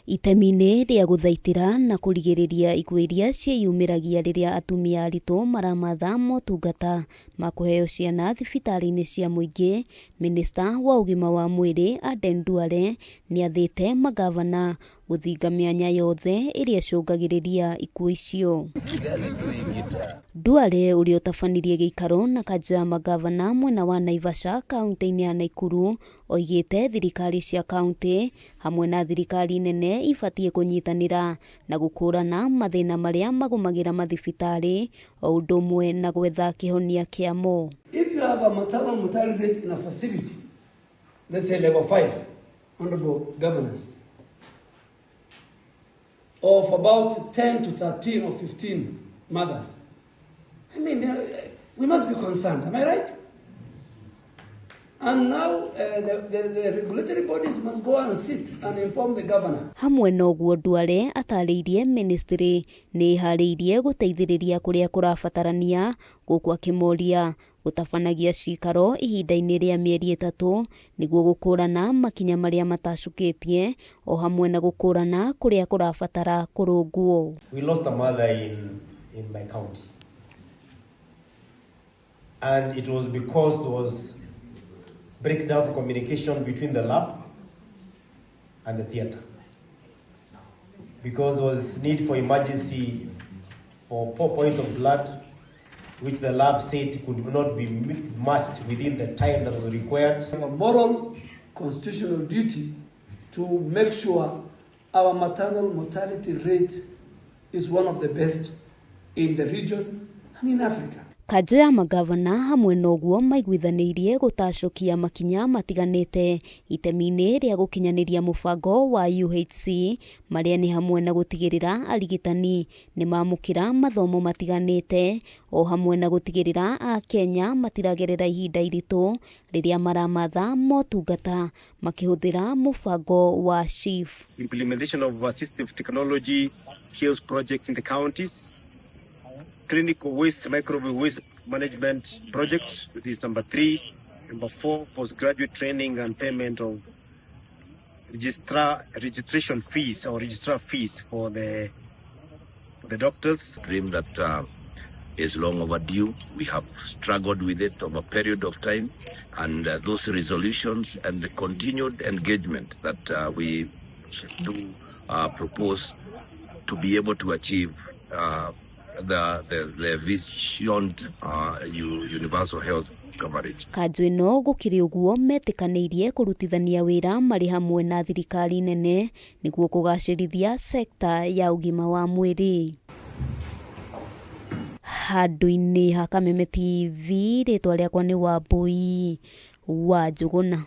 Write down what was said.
Itemi-inĩ rĩa gũthaitĩra na kũrigĩrĩria ikuũ iria ciĩyumĩragia rĩrĩa atumia aritũ maramatha motungata ma kũheo ciana thibitarĩ-inĩ cia mũingĩ, Minista wa ũgima wa mwĩrĩ Aden Duale nĩathĩte magavana gũthinga mĩanya yothe ĩrĩa ĩcũngagĩrĩria ikuũ icio. Duale ũrĩa ũtabanirie gĩikaro na kanjũ ya magavana mwena wa Naivasha kaunti-inĩ ya Nakuru oigĩte thirikari cia kaunti hamwe na thirikari nene ibatiĩ kũnyitanĩra na gũkũrana mathĩna marĩa magũmagĩra mathibitarĩ o ũndũ ũmwe na gwetha kĩhonia kĩamo. If you have a maternal mortality rate in a facility, let's say level 5, honorable governors, of about 10 to 13 or 15 mothers, I mean, we must be concerned, am I right? And now the regulatory bodies must go and sit and inform the governor. Hamwe na ũguo Duale atarĩirie ministry nĩ harĩirie gũteithĩrĩria kũrĩa kũrabatarania, gũkũ akĩmoria gũtabanagia cikaro ihinda-inĩ rĩa mĩeri 3 nĩguo gũkũrana makinya marĩa matacũkĩtie o hamwe na gũkũrana kũrĩa kũrabatara kũrũngwo. We lost a mother in my county. And it was because there was breakdown of communication between the lab and the theatre. Because there was need for emergency for 4 points of blood, which the lab said could not be matched within the time that was required. We have a moral constitutional duty to make sure our maternal mortality rate is one of the best in the region and in Africa. Kanjũ ya magavana hamwe na ũguo maiguithanirie gũtacũkia makinya matiganĩte itemi-inĩ rĩa gũkinyanĩria mũbango wa UHC marĩa nĩ hamwe na gũtigĩrĩra arigitani nĩ mamũkĩra mathomo matiganĩte o hamwe na gũtigĩrĩra Akenya matiragerera ihinda iritũ rĩrĩa maramatha motungata makĩhũthĩra mũbango wa SHIF. Implementation of assistive technology skills projects in the counties. Clinical waste, microbial waste management project, which is number 3. Number 4, postgraduate training and payment of registration fees or registrar fees for the doctors. Dream that is long overdue. We have struggled with it over a period of time, and those resolutions and the continued engagement that we do propose to be able to achieve the vision universal health coverage. Kanjũ ĩno gũkĩrĩ ũguo metĩkanĩirie kũrutithania wĩra marĩ hamwe na thirikari nene nĩguo kũgacĩrithia sekta ya ũgima wa mwĩrĩ. Handũ-inĩ ha Kameme TV, rĩtwa rĩakwa nĩ Wambui wa Njũgũna.